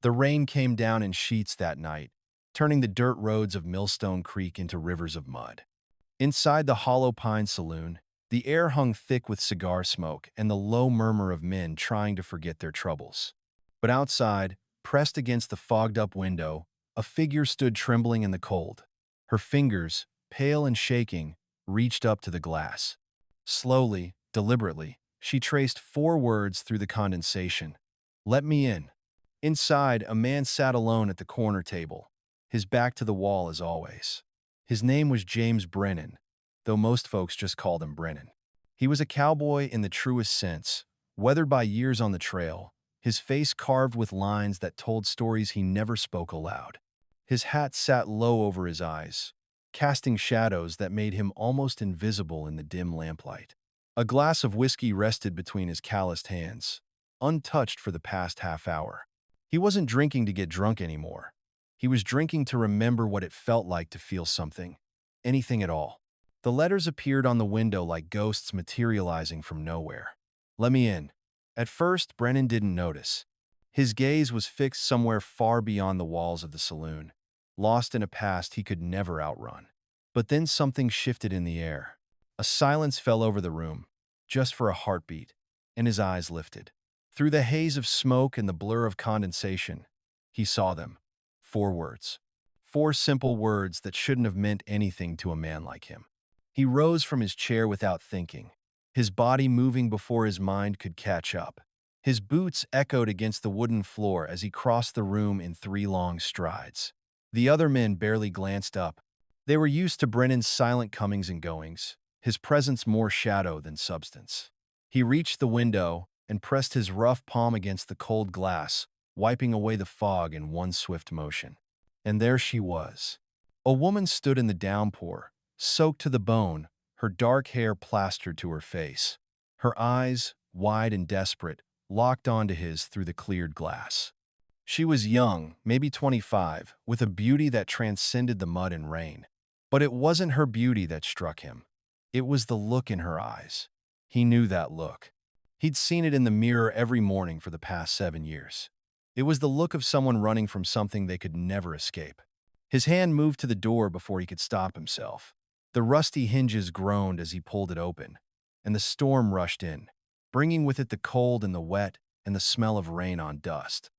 The rain came down in sheets that night, turning the dirt roads of Millstone Creek into rivers of mud. Inside the Hollow Pine Saloon, the air hung thick with cigar smoke and the low murmur of men trying to forget their troubles. But outside, pressed against the fogged-up window, a figure stood trembling in the cold. Her fingers, pale and shaking, reached up to the glass. Slowly, deliberately, she traced 4 words through the condensation. "Let me in." Inside, a man sat alone at the corner table, his back to the wall as always. His name was James Brennan, though most folks just called him Brennan. He was a cowboy in the truest sense, weathered by years on the trail, his face carved with lines that told stories he never spoke aloud. His hat sat low over his eyes, casting shadows that made him almost invisible in the dim lamplight. A glass of whiskey rested between his calloused hands, untouched for the past half hour. He wasn't drinking to get drunk anymore. He was drinking to remember what it felt like to feel something, anything at all. The letters appeared on the window like ghosts materializing from nowhere. "Let me in." At first, Brennan didn't notice. His gaze was fixed somewhere far beyond the walls of the saloon, lost in a past he could never outrun. But then something shifted in the air. A silence fell over the room, just for a heartbeat, and his eyes lifted. Through the haze of smoke and the blur of condensation, he saw them. 4 words. 4 simple words that shouldn't have meant anything to a man like him. He rose from his chair without thinking, his body moving before his mind could catch up. His boots echoed against the wooden floor as he crossed the room in 3 long strides. The other men barely glanced up. They were used to Brennan's silent comings and goings, his presence more shadow than substance. He reached the window and pressed his rough palm against the cold glass, wiping away the fog in one swift motion. And there she was. A woman stood in the downpour, soaked to the bone, her dark hair plastered to her face. Her eyes, wide and desperate, locked onto his through the cleared glass. She was young, maybe 25, with a beauty that transcended the mud and rain. But it wasn't her beauty that struck him. It was the look in her eyes. He knew that look. He'd seen it in the mirror every morning for the past 7 years. It was the look of someone running from something they could never escape. His hand moved to the door before he could stop himself. The rusty hinges groaned as he pulled it open, and the storm rushed in, bringing with it the cold and the wet and the smell of rain on dust.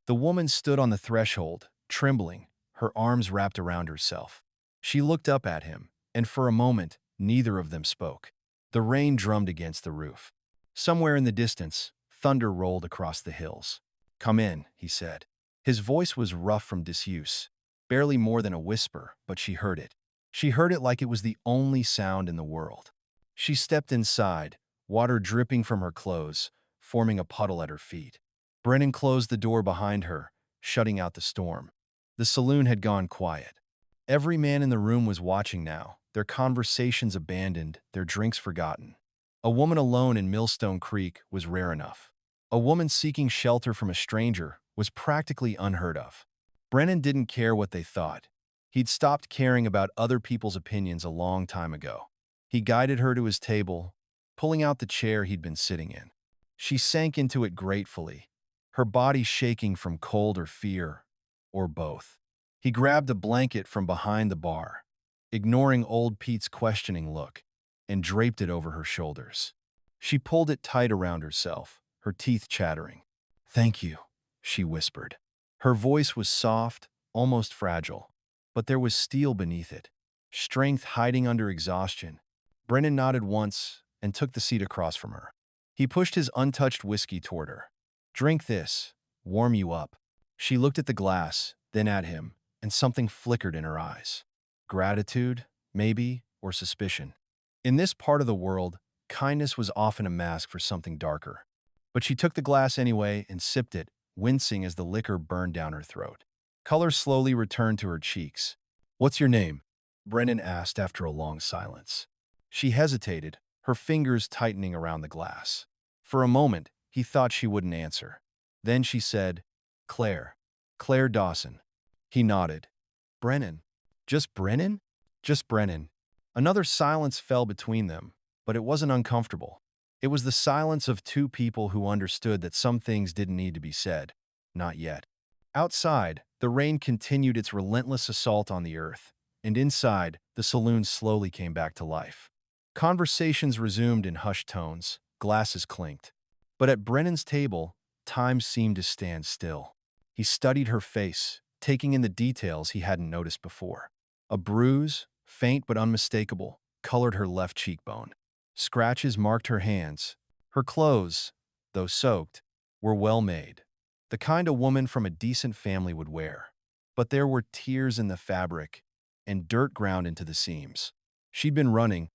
The woman stood on the threshold, trembling, her arms wrapped around herself. She looked up at him, and for a moment, neither of them spoke. The rain drummed against the roof. Somewhere in the distance, thunder rolled across the hills. "Come in," he said. His voice was rough from disuse, barely more than a whisper, but she heard it. She heard it like it was the only sound in the world. She stepped inside, water dripping from her clothes, forming a puddle at her feet. Brennan closed the door behind her, shutting out the storm. The saloon had gone quiet. Every man in the room was watching now, their conversations abandoned, their drinks forgotten. A woman alone in Millstone Creek was rare enough. A woman seeking shelter from a stranger was practically unheard of. Brennan didn't care what they thought. He'd stopped caring about other people's opinions a long time ago. He guided her to his table, pulling out the chair he'd been sitting in. She sank into it gratefully, her body shaking from cold or fear, or both. He grabbed a blanket from behind the bar, ignoring old Pete's questioning look, and draped it over her shoulders. She pulled it tight around herself, her teeth chattering. "Thank you," she whispered. Her voice was soft, almost fragile, but there was steel beneath it, strength hiding under exhaustion. Brennan nodded once and took the seat across from her. He pushed his untouched whiskey toward her. "Drink this, warm you up." She looked at the glass, then at him, and something flickered in her eyes. Gratitude, maybe, or suspicion. In this part of the world, kindness was often a mask for something darker. But she took the glass anyway and sipped it, wincing as the liquor burned down her throat. Color slowly returned to her cheeks. "What's your name?" Brennan asked after a long silence. She hesitated, her fingers tightening around the glass. For a moment, he thought she wouldn't answer. Then she said, "Claire. Claire Dawson." He nodded. "Brennan. Just Brennan?" "Just Brennan." Another silence fell between them, but it wasn't uncomfortable. It was the silence of two people who understood that some things didn't need to be said. Not yet. Outside, the rain continued its relentless assault on the earth, and inside, the saloon slowly came back to life. Conversations resumed in hushed tones, glasses clinked. But at Brennan's table, time seemed to stand still. He studied her face, taking in the details he hadn't noticed before. A bruise, faint but unmistakable, colored her left cheekbone. Scratches marked her hands. Her clothes, though soaked, were well made, the kind a woman from a decent family would wear. But there were tears in the fabric and dirt ground into the seams. She'd been running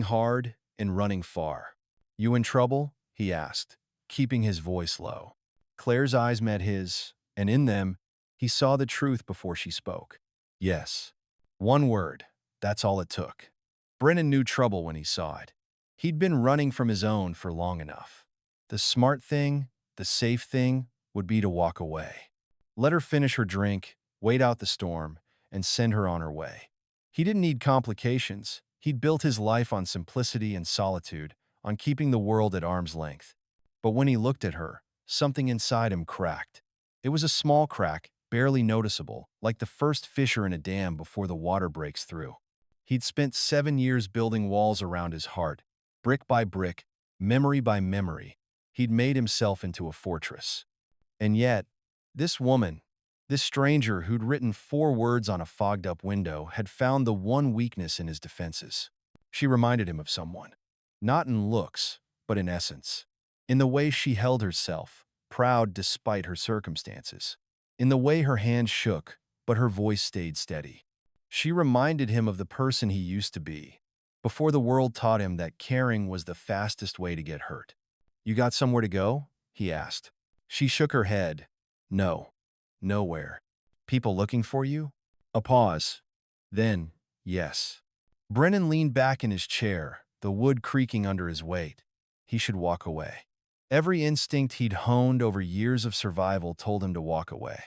hard and running far. "You in trouble?" he asked, keeping his voice low. Claire's eyes met his, and in them, he saw the truth before she spoke. Yes. One word. That's all it took. Brennan knew trouble when he saw it. He'd been running from his own for long enough. The smart thing, the safe thing, would be to walk away. Let her finish her drink, wait out the storm, and send her on her way. He didn't need complications. He'd built his life on simplicity and solitude, on keeping the world at arm's length. But when he looked at her, something inside him cracked. It was a small crack, barely noticeable, like the first fissure in a dam before the water breaks through. He'd spent 7 years building walls around his heart, brick by brick, memory by memory. He'd made himself into a fortress. And yet, this woman, this stranger who'd written 4 words on a fogged-up window, had found the one weakness in his defenses. She reminded him of someone. Not in looks, but in essence. In the way she held herself, proud despite her circumstances. In the way her hands shook, but her voice stayed steady. She reminded him of the person he used to be, before the world taught him that caring was the fastest way to get hurt. "You got somewhere to go?" he asked. She shook her head. "No. Nowhere." "People looking for you?" A pause. Then, yes. Brennan leaned back in his chair, the wood creaking under his weight. He should walk away. Every instinct he'd honed over years of survival told him to walk away.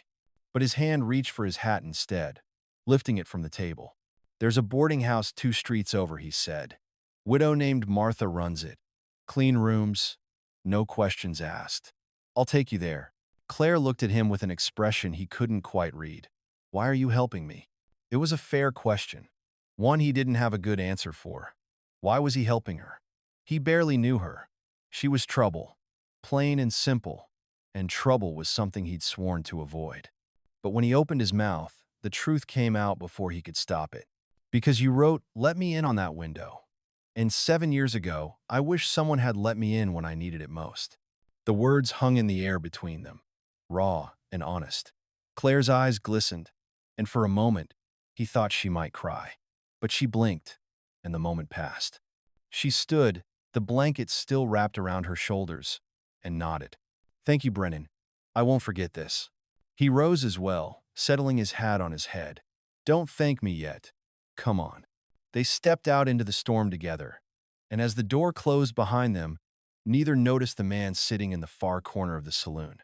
But his hand reached for his hat instead, lifting it from the table. "There's a boarding house 2 streets over," he said. "Widow named Martha runs it. Clean rooms, no questions asked. I'll take you there." Claire looked at him with an expression he couldn't quite read. "Why are you helping me?" It was a fair question, one he didn't have a good answer for. Why was he helping her? He barely knew her. She was trouble, plain and simple, and trouble was something he'd sworn to avoid. But when he opened his mouth, the truth came out before he could stop it. "Because you wrote, 'Let me in' on that window. And 7 years ago, I wish someone had let me in when I needed it most." The words hung in the air between them, raw and honest. Claire's eyes glistened, and for a moment, he thought she might cry. But she blinked, and the moment passed. She stood, the blanket still wrapped around her shoulders, and nodded. "Thank you, Brennan. I won't forget this." He rose as well, settling his hat on his head. "Don't thank me yet. Come on." They stepped out into the storm together, and as the door closed behind them, neither noticed the man sitting in the far corner of the saloon.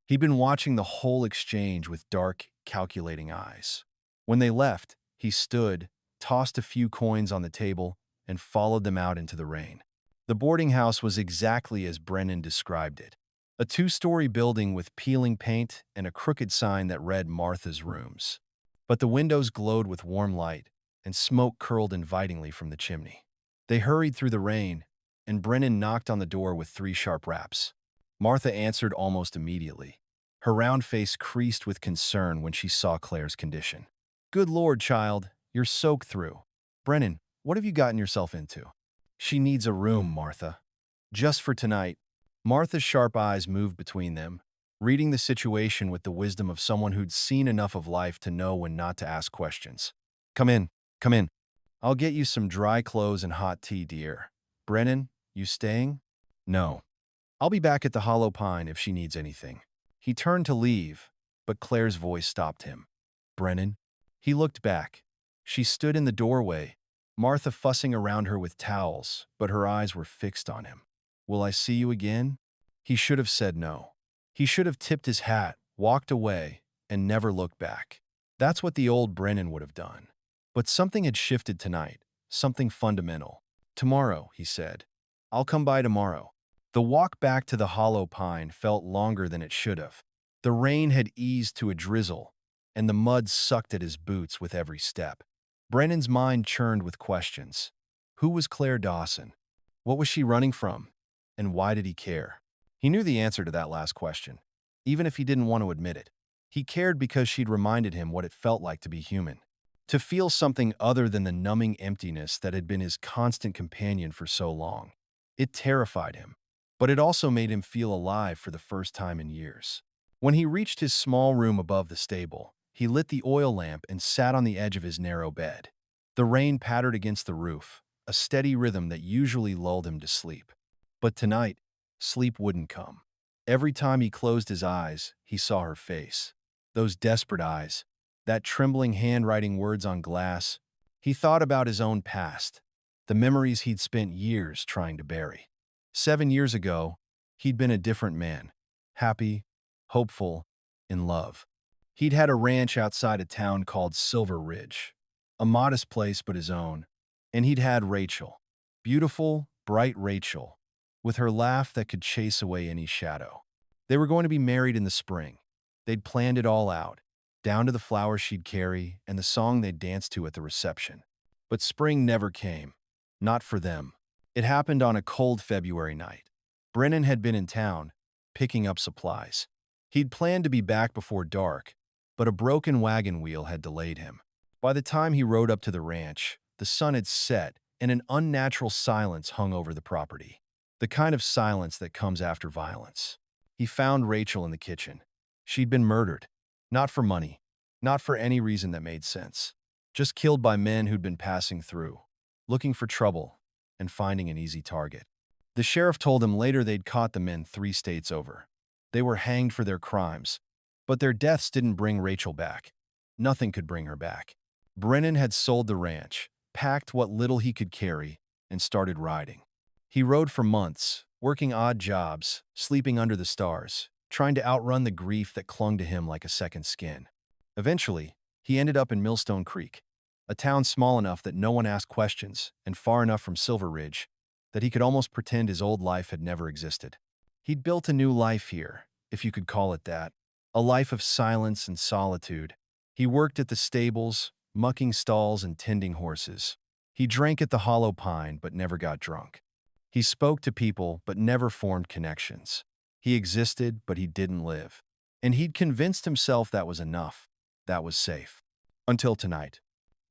He'd been watching the whole exchange with dark, calculating eyes. When they left, he stood, tossed a few coins on the table, and followed them out into the rain. The boarding house was exactly as Brennan described it. A 2-story building with peeling paint and a crooked sign that read Martha's Rooms. But the windows glowed with warm light, and smoke curled invitingly from the chimney. They hurried through the rain, and Brennan knocked on the door with 3 sharp raps. Martha answered almost immediately. Her round face creased with concern when she saw Claire's condition. "Good Lord, child, you're soaked through. Brennan, what have you gotten yourself into?" "She needs a room, Martha. Just for tonight." Martha's sharp eyes moved between them, reading the situation with the wisdom of someone who'd seen enough of life to know when not to ask questions. Come in. I'll get you some dry clothes and hot tea, dear. Brennan, you staying?" "No. I'll be back at the Hollow Pine if she needs anything." He turned to leave, but Claire's voice stopped him. "Brennan?" He looked back. She stood in the doorway, Martha fussing around her with towels, but her eyes were fixed on him. "Will I see you again?" He should have said no. He should have tipped his hat, walked away, and never looked back. That's what the old Brennan would have done. But something had shifted tonight, something fundamental. "Tomorrow," he said. "I'll come by tomorrow." The walk back to the Hollow Pine felt longer than it should have. The rain had eased to a drizzle, and the mud sucked at his boots with every step. Brennan's mind churned with questions. Who was Claire Dawson? What was she running from? And why did he care? He knew the answer to that last question, even if he didn't want to admit it. He cared because she'd reminded him what it felt like to be human, to feel something other than the numbing emptiness that had been his constant companion for so long. It terrified him, but it also made him feel alive for the first time in years. When he reached his small room above the stable, he lit the oil lamp and sat on the edge of his narrow bed. The rain pattered against the roof, a steady rhythm that usually lulled him to sleep. But tonight, sleep wouldn't come. Every time he closed his eyes, he saw her face. Those desperate eyes, that trembling hand writing words on glass. He thought about his own past, the memories he'd spent years trying to bury. 7 years ago, he'd been a different man, happy, hopeful, in love. He'd had a ranch outside a town called Silver Ridge, a modest place but his own, and he'd had Rachel, beautiful, bright Rachel, with her laugh that could chase away any shadow. They were going to be married in the spring. They'd planned it all out, down to the flowers she'd carry and the song they'd dance to at the reception. But spring never came, not for them. It happened on a cold February night. Brennan had been in town, picking up supplies. He'd planned to be back before dark, but a broken wagon wheel had delayed him. By the time he rode up to the ranch, the sun had set and an unnatural silence hung over the property. The kind of silence that comes after violence. He found Rachel in the kitchen. She'd been murdered. Not for money. Not for any reason that made sense. Just killed by men who'd been passing through, looking for trouble and finding an easy target. The sheriff told him later they'd caught the men 3 states over. They were hanged for their crimes, but their deaths didn't bring Rachel back. Nothing could bring her back. Brennan had sold the ranch, packed what little he could carry, and started riding. He rode for months, working odd jobs, sleeping under the stars, trying to outrun the grief that clung to him like a second skin. Eventually, he ended up in Millstone Creek, a town small enough that no one asked questions and far enough from Silver Ridge that he could almost pretend his old life had never existed. He'd built a new life here, if you could call it that, a life of silence and solitude. He worked at the stables, mucking stalls and tending horses. He drank at the Hollow Pine but never got drunk. He spoke to people but never formed connections. He existed but he didn't live. And he'd convinced himself that was enough, that was safe. Until tonight.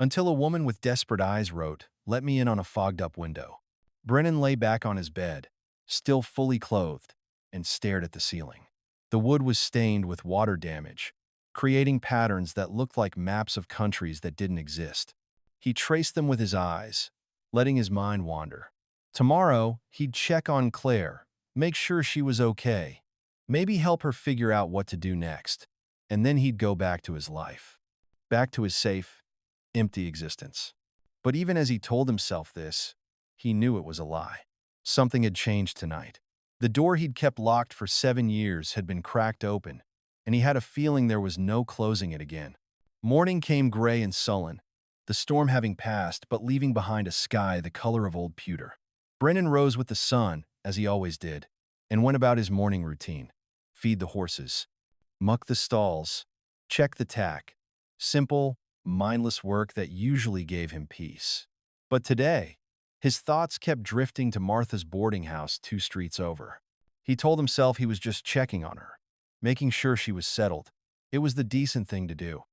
Until a woman with desperate eyes wrote, "Let me in on a fogged-up window." Brennan lay back on his bed, still fully clothed, and stared at the ceiling. The wood was stained with water damage, creating patterns that looked like maps of countries that didn't exist. He traced them with his eyes, letting his mind wander. Tomorrow, he'd check on Claire, make sure she was okay, maybe help her figure out what to do next, and then he'd go back to his life, back to his safe, empty existence. But even as he told himself this, he knew it was a lie. Something had changed tonight. The door he'd kept locked for 7 years had been cracked open, and he had a feeling there was no closing it again. Morning came gray and sullen, the storm having passed but leaving behind a sky the color of old pewter. Brennan rose with the sun, as he always did, and went about his morning routine. Feed the horses, muck the stalls, check the tack. Simple, mindless work that usually gave him peace. But today, his thoughts kept drifting to Martha's boarding house 2 streets over. He told himself he was just checking on her, making sure she was settled. It was the decent thing to do.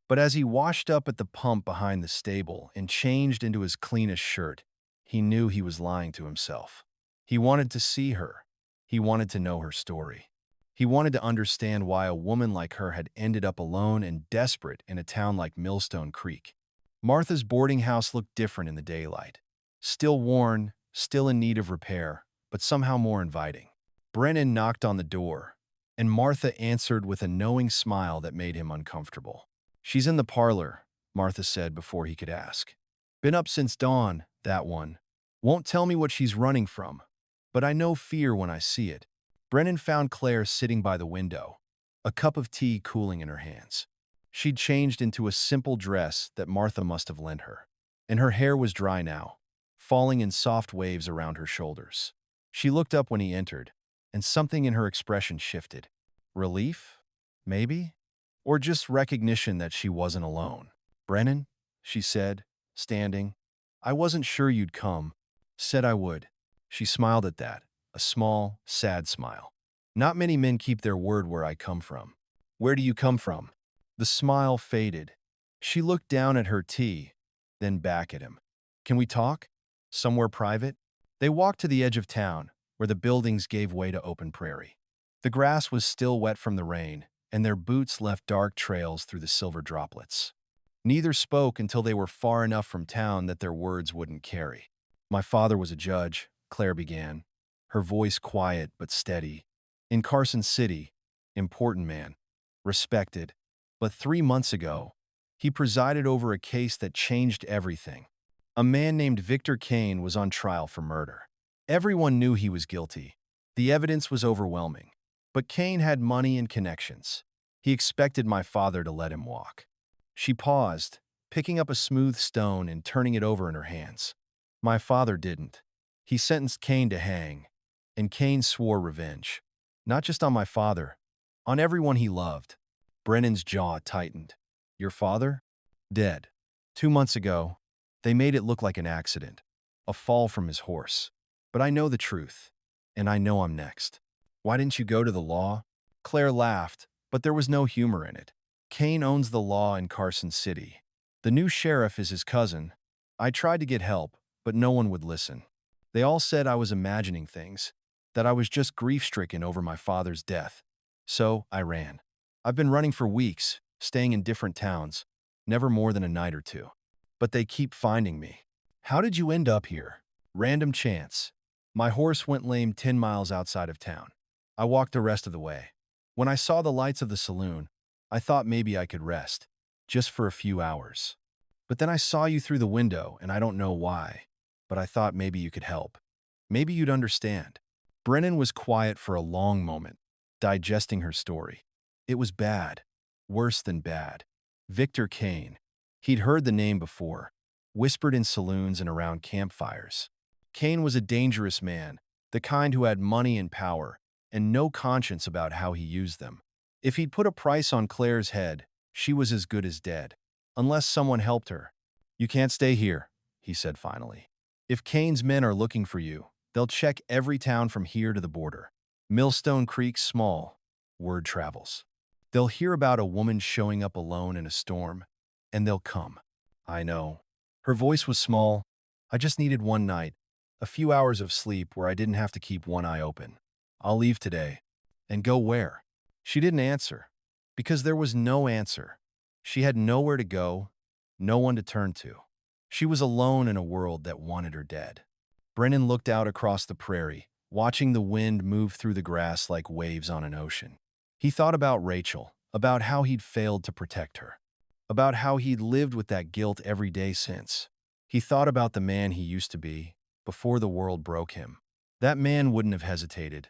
But as he washed up at the pump behind the stable and changed into his cleanest shirt, he knew he was lying to himself. He wanted to see her. He wanted to know her story. He wanted to understand why a woman like her had ended up alone and desperate in a town like Millstone Creek. Martha's boarding house looked different in the daylight. Still worn, still in need of repair, but somehow more inviting. Brennan knocked on the door, and Martha answered with a knowing smile that made him uncomfortable. "She's in the parlor," Martha said before he could ask. "Been up since dawn, that one. Won't tell me what she's running from, but I know fear when I see it." Brennan found Claire sitting by the window, a cup of tea cooling in her hands. She'd changed into a simple dress that Martha must have lent her, and her hair was dry now, falling in soft waves around her shoulders. She looked up when he entered, and something in her expression shifted. Relief? maybe? Or just recognition that she wasn't alone. Brennan, she said, standing. I wasn't sure you'd come. Said I would. She smiled at that, a small, sad smile. Not many men keep their word where I come from. Where do you come from? The smile faded. She looked down at her tea, then back at him. Can we talk? Somewhere private? They walked to the edge of town, where the buildings gave way to open prairie. The grass was still wet from the rain, and their boots left dark trails through the silver droplets. Neither spoke until they were far enough from town that their words wouldn't carry. My father was a judge, Claire began, her voice quiet but steady. In Carson City, important man, respected. But 3 months ago, he presided over a case that changed everything. A man named Victor Kane was on trial for murder. Everyone knew he was guilty. The evidence was overwhelming. But Kane had money and connections. He expected my father to let him walk. She paused, picking up a smooth stone and turning it over in her hands. My father didn't. He sentenced Kane to hang, and Kane swore revenge. Not just on my father, on everyone he loved. Brennan's jaw tightened. Your father? Dead. 2 months ago, they made it look like an accident, a fall from his horse. But I know the truth, and I know I'm next. Why didn't you go to the law? Claire laughed, but there was no humor in it. Kane owns the law in Carson City. The new sheriff is his cousin. I tried to get help, but no one would listen. They all said I was imagining things, that I was just grief-stricken over my father's death. So I ran. I've been running for weeks, staying in different towns, never more than a night or two. But they keep finding me. How did you end up here? Random chance. My horse went lame 10 miles outside of town. I walked the rest of the way. When I saw the lights of the saloon, I thought maybe I could rest, just for a few hours. But then I saw you through the window, and I don't know why, but I thought maybe you could help. Maybe you'd understand. Brennan was quiet for a long moment, digesting her story. It was bad, worse than bad. Victor Kane. He'd heard the name before, whispered in saloons and around campfires. Kane was a dangerous man, the kind who had money and power, and no conscience about how he used them. If he'd put a price on Claire's head, she was as good as dead. Unless someone helped her. You can't stay here, he said finally. If Kane's men are looking for you, they'll check every town from here to the border. Millstone Creek's small. Word travels. They'll hear about a woman showing up alone in a storm, and they'll come. I know. Her voice was small. I just needed one night, a few hours of sleep where I didn't have to keep one eye open. I'll leave today. And go where? She didn't answer, because there was no answer. She had nowhere to go, no one to turn to. She was alone in a world that wanted her dead. Brennan looked out across the prairie, watching the wind move through the grass like waves on an ocean. He thought about Rachel, about how he'd failed to protect her, about how he'd lived with that guilt every day since. He thought about the man he used to be, before the world broke him. That man wouldn't have hesitated.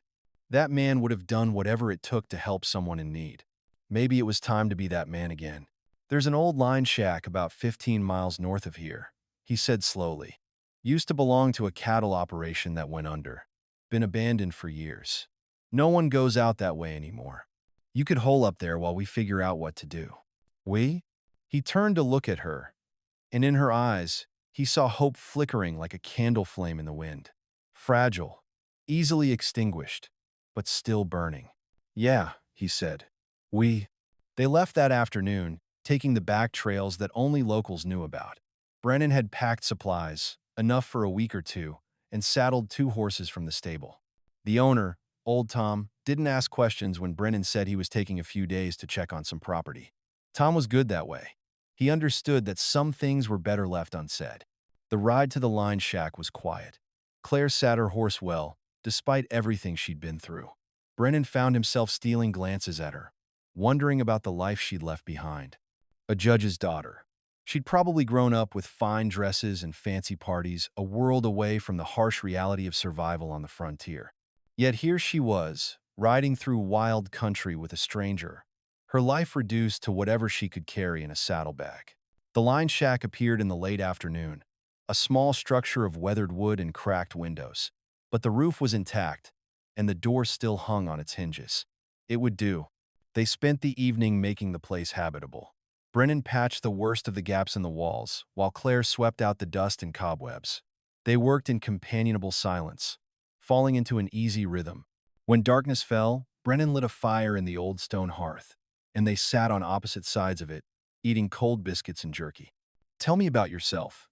That man would have done whatever it took to help someone in need. Maybe it was time to be that man again. There's an old line shack about 15 miles north of here, he said slowly. Used to belong to a cattle operation that went under. Been abandoned for years. No one goes out that way anymore. You could hole up there while we figure out what to do. We? He turned to look at her, and in her eyes, he saw hope flickering like a candle flame in the wind. Fragile, easily extinguished, but still burning. Yeah, he said. They left that afternoon, taking the back trails that only locals knew about. Brennan had packed supplies, enough for a week or two, and saddled 2 horses from the stable. The owner, old Tom, didn't ask questions when Brennan said he was taking a few days to check on some property. Tom was good that way. He understood that some things were better left unsaid. The ride to the line shack was quiet. Claire sat her horse well, despite everything she'd been through. Brennan found himself stealing glances at her, wondering about the life she'd left behind. A judge's daughter. She'd probably grown up with fine dresses and fancy parties, a world away from the harsh reality of survival on the frontier. Yet here she was, riding through wild country with a stranger, her life reduced to whatever she could carry in a saddlebag. The line shack appeared in the late afternoon, a small structure of weathered wood and cracked windows. But the roof was intact, and the door still hung on its hinges. It would do. They spent the evening making the place habitable. Brennan patched the worst of the gaps in the walls, while Claire swept out the dust and cobwebs. They worked in companionable silence, falling into an easy rhythm. When darkness fell, Brennan lit a fire in the old stone hearth, and they sat on opposite sides of it, eating cold biscuits and jerky. "Tell me about yourself,"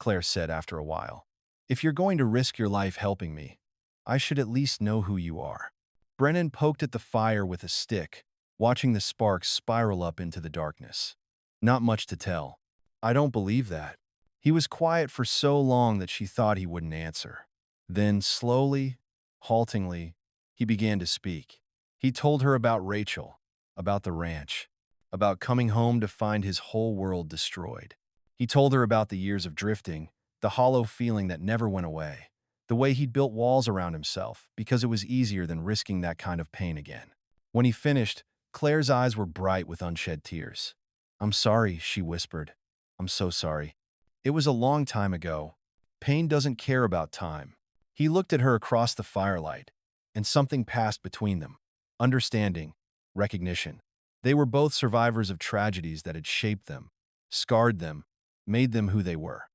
Claire said after a while. "If you're going to risk your life helping me, I should at least know who you are." Brennan poked at the fire with a stick, watching the sparks spiral up into the darkness. "Not much to tell." "I don't believe that." He was quiet for so long that she thought he wouldn't answer. Then, slowly, haltingly, he began to speak. He told her about Rachel, about the ranch, about coming home to find his whole world destroyed. He told her about the years of drifting, the hollow feeling that never went away, the way he'd built walls around himself because it was easier than risking that kind of pain again. When he finished, Claire's eyes were bright with unshed tears. "I'm sorry," she whispered. "I'm so sorry. It was a long time ago. Pain doesn't care about time." He looked at her across the firelight, and something passed between them. Understanding, recognition. They were both survivors of tragedies that had shaped them, scarred them, made them who they were.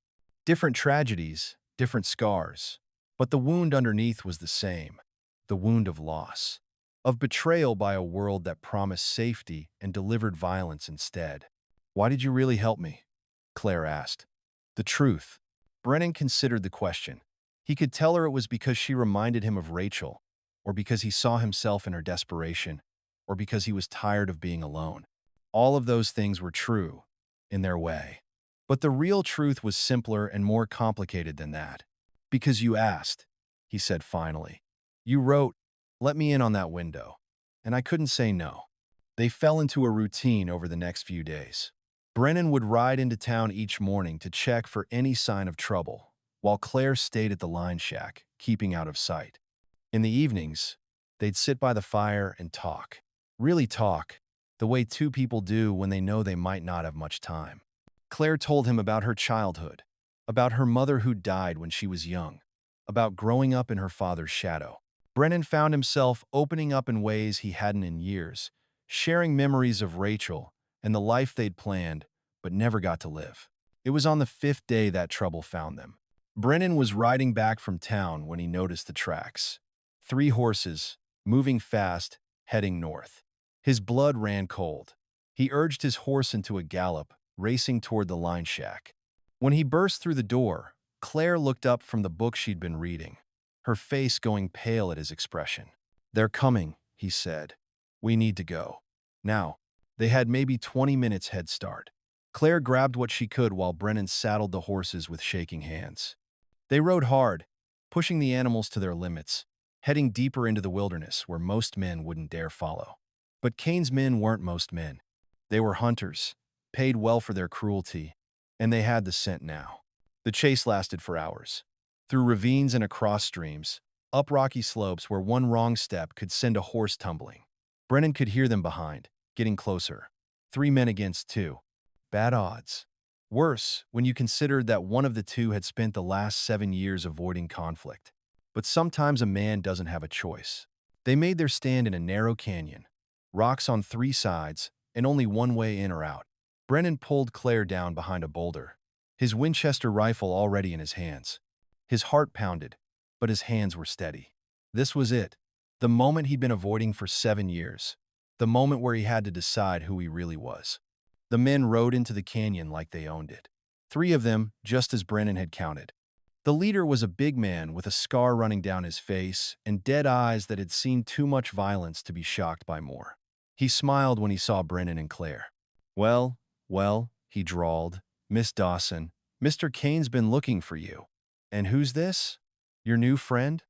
Different tragedies, different scars. But the wound underneath was the same. The wound of loss. Of betrayal by a world that promised safety and delivered violence instead. "Why did you really help me?" Claire asked. The truth. Brennan considered the question. He could tell her it was because she reminded him of Rachel, or because he saw himself in her desperation, or because he was tired of being alone. All of those things were true, in their way. But the real truth was simpler and more complicated than that. "Because you asked," he said finally. "You wrote, 'Let me in on that window.' And I couldn't say no." They fell into a routine over the next few days. Brennan would ride into town each morning to check for any sign of trouble, while Claire stayed at the line shack, keeping out of sight. In the evenings, they'd sit by the fire and talk. Really talk, the way two people do when they know they might not have much time. Claire told him about her childhood, about her mother who died when she was young, about growing up in her father's shadow. Brennan found himself opening up in ways he hadn't in years, sharing memories of Rachel and the life they'd planned, but never got to live. It was on the fifth day that trouble found them. Brennan was riding back from town when he noticed the tracks. 3 horses, moving fast, heading north. His blood ran cold. He urged his horse into a gallop, racing toward the line shack. When he burst through the door, Claire looked up from the book she'd been reading, her face going pale at his expression. "They're coming," he said. "We need to go. Now." They had maybe 20 minutes head start. Claire grabbed what she could while Brennan saddled the horses with shaking hands. They rode hard, pushing the animals to their limits, heading deeper into the wilderness where most men wouldn't dare follow. But Cain's men weren't most men. They were hunters, paid well for their cruelty, and they had the scent now. The chase lasted for hours. Through ravines and across streams, up rocky slopes where one wrong step could send a horse tumbling. Brennan could hear them behind, getting closer. 3 men against 2. Bad odds. Worse, when you considered that one of the 2 had spent the last 7 years avoiding conflict. But sometimes a man doesn't have a choice. They made their stand in a narrow canyon, rocks on 3 sides, and only one way in or out. Brennan pulled Claire down behind a boulder, his Winchester rifle already in his hands. His heart pounded, but his hands were steady. This was it, the moment he'd been avoiding for 7 years. The moment where he had to decide who he really was. The men rode into the canyon like they owned it. 3 of them, just as Brennan had counted. The leader was a big man with a scar running down his face and dead eyes that had seen too much violence to be shocked by more. He smiled when he saw Brennan and Claire. Well, he drawled. "Miss Dawson, Mr. Cain's been looking for you." "And who's this? Your new friend?"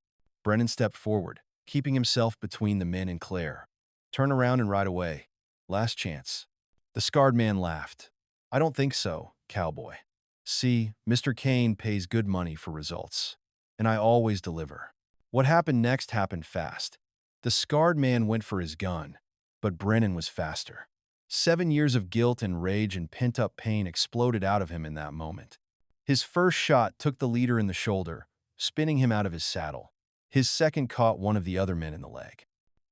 Brennan stepped forward, keeping himself between the men and Claire. "Turn around and ride away. Last chance." The scarred man laughed. "I don't think so, Cowboy. See, Mr. Cain pays good money for results, and I always deliver." What happened next happened fast. The scarred man went for his gun, but Brennan was faster. 7 years of guilt and rage and pent-up pain exploded out of him in that moment. His first shot took the leader in the shoulder, spinning him out of his saddle. His second caught one of the other men in the leg.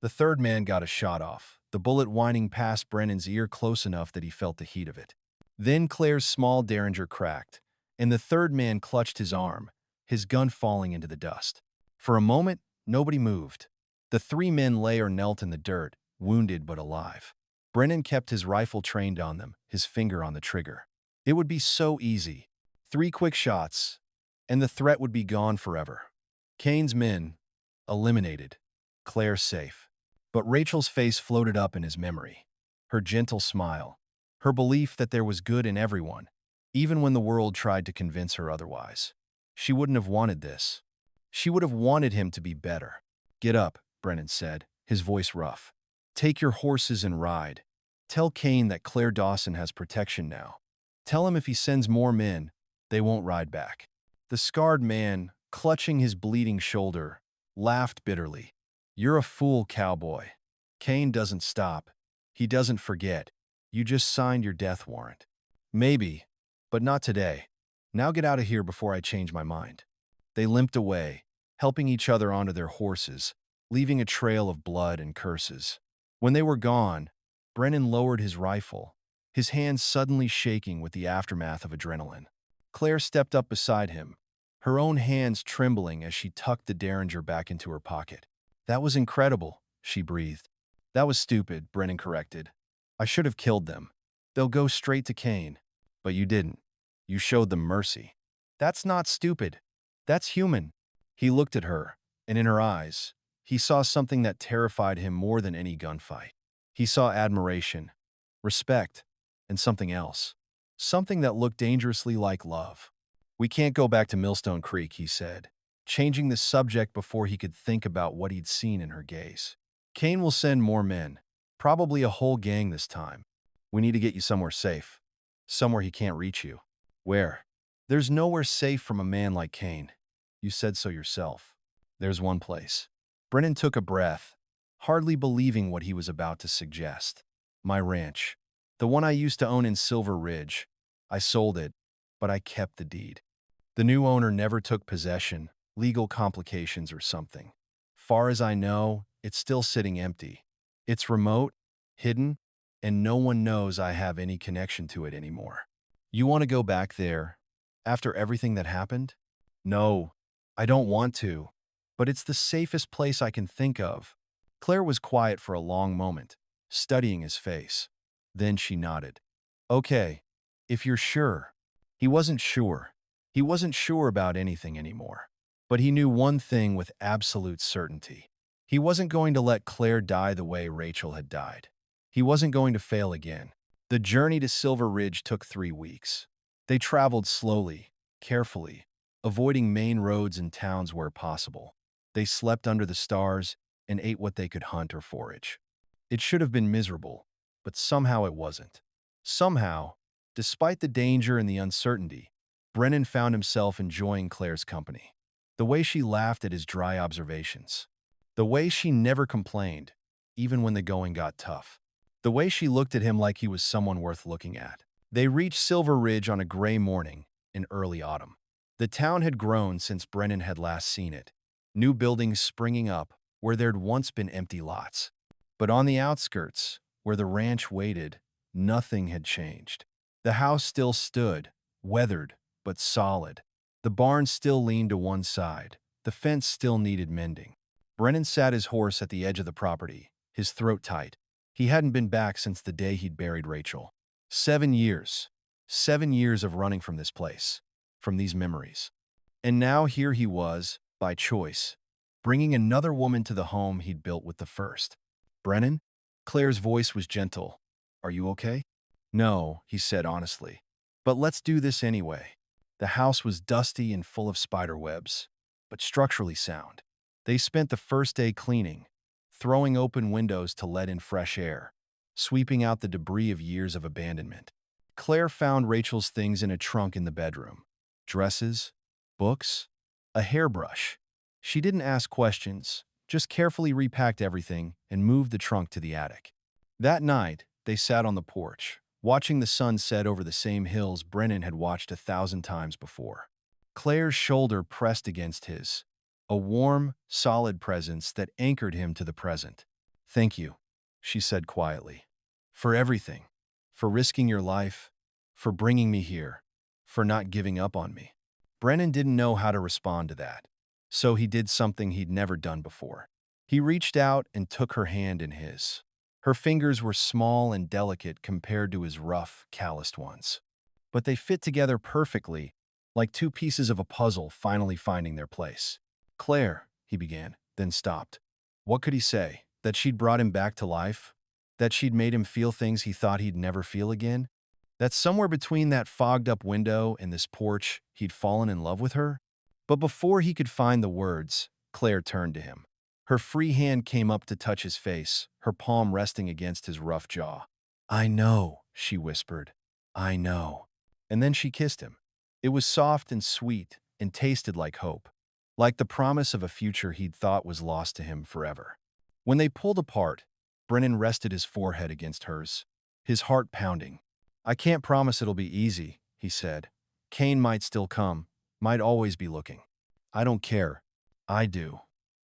The third man got a shot off, the bullet whining past Brennan's ear close enough that he felt the heat of it. Then Claire's small derringer cracked, and the third man clutched his arm, his gun falling into the dust. For a moment, nobody moved. The three men lay or knelt in the dirt, wounded but alive. Brennan kept his rifle trained on them, his finger on the trigger. It would be so easy. 3 quick shots, and the threat would be gone forever. Kane's men, eliminated. Claire safe. But Rachel's face floated up in his memory. Her gentle smile. Her belief that there was good in everyone, even when the world tried to convince her otherwise. She wouldn't have wanted this. She would have wanted him to be better. Get up, Brennan said, his voice rough. Take your horses and ride. Tell Kane that Claire Dawson has protection now. Tell him if he sends more men, they won't ride back. The scarred man, clutching his bleeding shoulder, laughed bitterly. You're a fool, Cowboy. Kane doesn't stop. He doesn't forget. You just signed your death warrant. Maybe, but not today. Now get out of here before I change my mind. They limped away, helping each other onto their horses, leaving a trail of blood and curses. When they were gone, Brennan lowered his rifle, his hands suddenly shaking with the aftermath of adrenaline. Claire stepped up beside him, her own hands trembling as she tucked the derringer back into her pocket. That was incredible, she breathed. That was stupid, Brennan corrected. I should have killed them. They'll go straight to Kane. But you didn't. You showed them mercy. That's not stupid. That's human. He looked at her, and in her eyes, he saw something that terrified him more than any gunfight. He saw admiration, respect, and something else. Something that looked dangerously like love. We can't go back to Millstone Creek, he said, changing the subject before he could think about what he'd seen in her gaze. Kane will send more men, probably a whole gang this time. We need to get you somewhere safe, somewhere he can't reach you. Where? There's nowhere safe from a man like Kane. You said so yourself. There's one place. Brennan took a breath, hardly believing what he was about to suggest. My ranch. The one I used to own in Silver Ridge. I sold it, but I kept the deed. The new owner never took possession, legal complications or something. Far as I know, it's still sitting empty. It's remote, hidden, and no one knows I have any connection to it anymore. You want to go back there, after everything that happened? No, I don't want to, but it's the safest place I can think of. Claire was quiet for a long moment, studying his face. Then she nodded. Okay, if you're sure. He wasn't sure. He wasn't sure about anything anymore. But he knew one thing with absolute certainty. He wasn't going to let Claire die the way Rachel had died. He wasn't going to fail again. The journey to Silver Ridge took 3 weeks. They traveled slowly, carefully, avoiding main roads and towns where possible. They slept under the stars and ate what they could hunt or forage. It should have been miserable, but somehow it wasn't. Somehow, despite the danger and the uncertainty, Brennan found himself enjoying Claire's company. The way she laughed at his dry observations. The way she never complained, even when the going got tough. The way she looked at him like he was someone worth looking at. They reached Silver Ridge on a gray morning in early autumn. The town had grown since Brennan had last seen it. New buildings springing up where there'd once been empty lots. But on the outskirts, where the ranch waited, nothing had changed. The house still stood, weathered but solid. The barn still leaned to one side. The fence still needed mending. Brennan sat his horse at the edge of the property, his throat tight. He hadn't been back since the day he'd buried Rachel. 7 years. 7 years of running from this place, from these memories. And now here he was, by choice, bringing another woman to the home he'd built with the first. Brennan? Claire's voice was gentle. Are you okay? No, he said honestly. But let's do this anyway. The house was dusty and full of spider webs, but structurally sound. They spent the first day cleaning, throwing open windows to let in fresh air, sweeping out the debris of years of abandonment. Claire found Rachel's things in a trunk in the bedroom. Dresses, books, a hairbrush. She didn't ask questions, just carefully repacked everything and moved the trunk to the attic. That night, they sat on the porch, watching the sun set over the same hills Brennan had watched 1,000 times before. Claire's shoulder pressed against his, a warm, solid presence that anchored him to the present. "Thank you," she said quietly. "For everything. For risking your life. For bringing me here. For not giving up on me." Brennan didn't know how to respond to that, so he did something he'd never done before. He reached out and took her hand in his. Her fingers were small and delicate compared to his rough, calloused ones. But they fit together perfectly, like two pieces of a puzzle finally finding their place. "Claire," he began, then stopped. What could he say? That she'd brought him back to life? That she'd made him feel things he thought he'd never feel again? That somewhere between that fogged-up window and this porch, he'd fallen in love with her? But before he could find the words, Claire turned to him. Her free hand came up to touch his face, her palm resting against his rough jaw. "I know," she whispered. "I know." And then she kissed him. It was soft and sweet and tasted like hope, like the promise of a future he'd thought was lost to him forever. When they pulled apart, Brennan rested his forehead against hers, his heart pounding. "I can't promise it'll be easy," he said. "Kane might still come, might always be looking. I don't care. I do.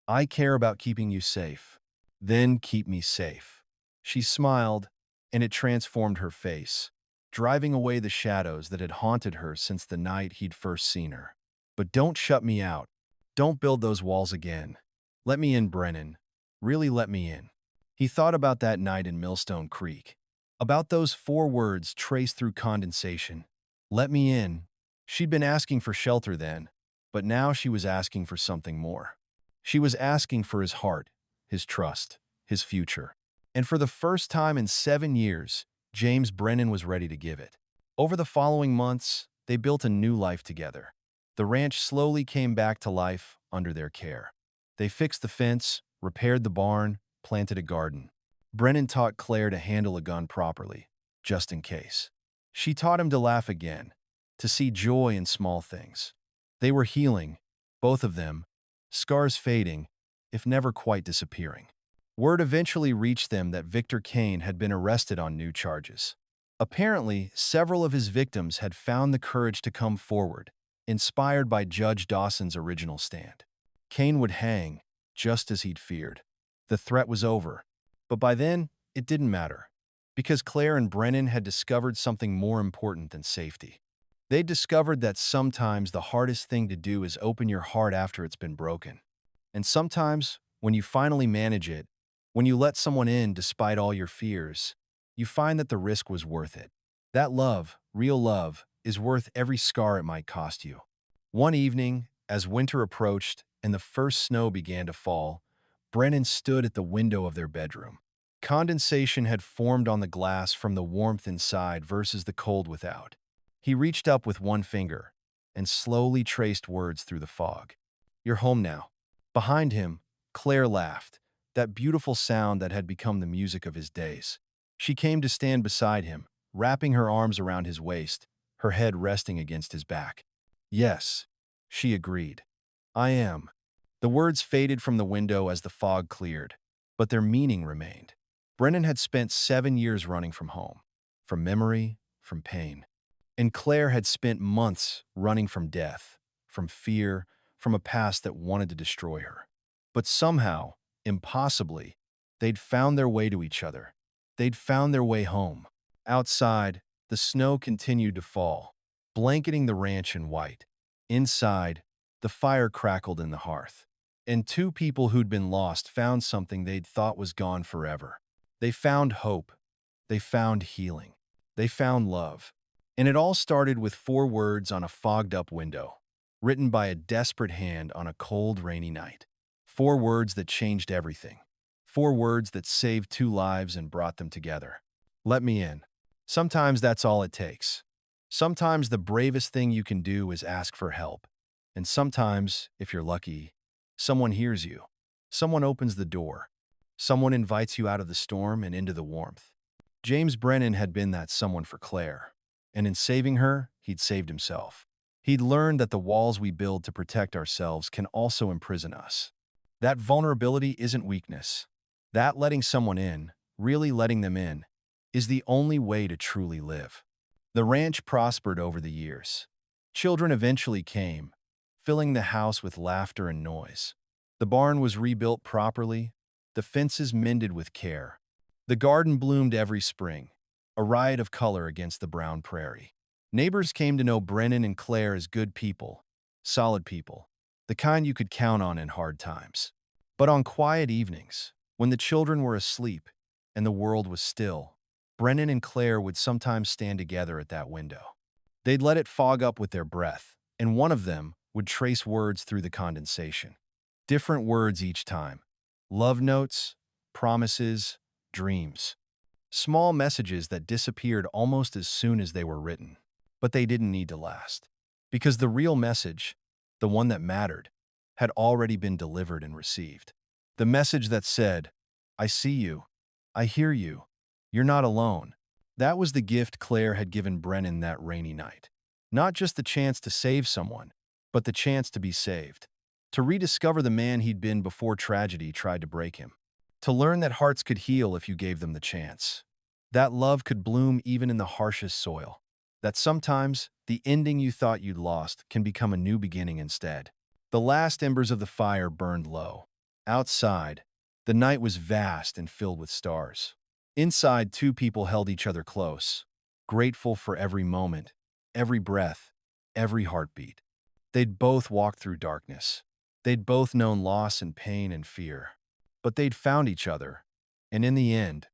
I care about keeping you safe. Then keep me safe." She smiled, and it transformed her face, driving away the shadows that had haunted her since the night he'd first seen her. "But don't shut me out. Don't build those walls again. Let me in, Brennan. Really let me in." He thought about that night in Millstone Creek, about those 4 words traced through condensation. Let me in. She'd been asking for shelter then, but now she was asking for something more. She was asking for his heart, his trust, his future. And for the first time in 7 years, James Brennan was ready to give it. Over the following months, they built a new life together. The ranch slowly came back to life under their care. They fixed the fence, repaired the barn, planted a garden. Brennan taught Claire to handle a gun properly, just in case. She taught him to laugh again, to see joy in small things. They were healing, both of them, scars fading, if never quite disappearing. Word eventually reached them that Victor Kane had been arrested on new charges. Apparently, several of his victims had found the courage to come forward, inspired by Judge Dawson's original stand. Kane would hang, just as he'd feared. The threat was over. But by then, it didn't matter, because Claire and Brennan had discovered something more important than safety. They discovered that sometimes the hardest thing to do is open your heart after it's been broken. And sometimes, when you finally manage it, when you let someone in despite all your fears, you find that the risk was worth it. That love, real love, is worth every scar it might cost you. One evening, as winter approached and the first snow began to fall, Brennan stood at the window of their bedroom. Condensation had formed on the glass from the warmth inside versus the cold without. He reached up with one finger and slowly traced words through the fog. "You're home now." Behind him, Claire laughed, that beautiful sound that had become the music of his days. She came to stand beside him, wrapping her arms around his waist, her head resting against his back. "Yes," she agreed. "I am." The words faded from the window as the fog cleared, but their meaning remained. Brennan had spent 7 years running from home, from memory, from pain. And Claire had spent months running from death, from fear, from a past that wanted to destroy her. But somehow, impossibly, they'd found their way to each other. They'd found their way home. Outside, the snow continued to fall, blanketing the ranch in white. Inside, the fire crackled in the hearth. And 2 people who'd been lost found something they'd thought was gone forever. They found hope. They found healing. They found love. And it all started with 4 words on a fogged-up window, written by a desperate hand on a cold, rainy night. 4 words that changed everything. 4 words that saved 2 lives and brought them together. Let me in. Sometimes that's all it takes. Sometimes the bravest thing you can do is ask for help. And sometimes, if you're lucky, someone hears you. Someone opens the door. Someone invites you out of the storm and into the warmth. James Brennan had been that someone for Claire. And in saving her, he'd saved himself. He'd learned that the walls we build to protect ourselves can also imprison us. That vulnerability isn't weakness. That letting someone in, really letting them in, is the only way to truly live. The ranch prospered over the years. Children eventually came, filling the house with laughter and noise. The barn was rebuilt properly, the fences mended with care. The garden bloomed every spring, a riot of color against the brown prairie. Neighbors came to know Brennan and Claire as good people, solid people, the kind you could count on in hard times. But on quiet evenings, when the children were asleep and the world was still, Brennan and Claire would sometimes stand together at that window. They'd let it fog up with their breath, and one of them would trace words through the condensation. Different words each time. Love notes, promises, dreams. Small messages that disappeared almost as soon as they were written. But they didn't need to last. Because the real message, the one that mattered, had already been delivered and received. The message that said, I see you, I hear you, you're not alone. That was the gift Claire had given Brennan that rainy night. Not just the chance to save someone, but the chance to be saved. To rediscover the man he'd been before tragedy tried to break him. To learn that hearts could heal if you gave them the chance. That love could bloom even in the harshest soil. That sometimes the ending you thought you'd lost can become a new beginning instead. The last embers of the fire burned low. Outside, the night was vast and filled with stars. Inside, two people held each other close, grateful for every moment, every breath, every heartbeat. They'd both walked through darkness. They'd both known loss and pain and fear. But they'd found each other, and in the end,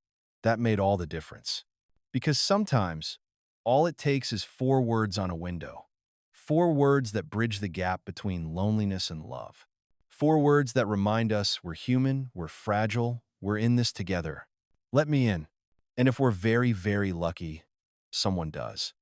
that made all the difference. Because sometimes, all it takes is 4 words on a window. 4 words that bridge the gap between loneliness and love. 4 words that remind us we're human, we're fragile, we're in this together. Let me in. And if we're very, very lucky, someone does.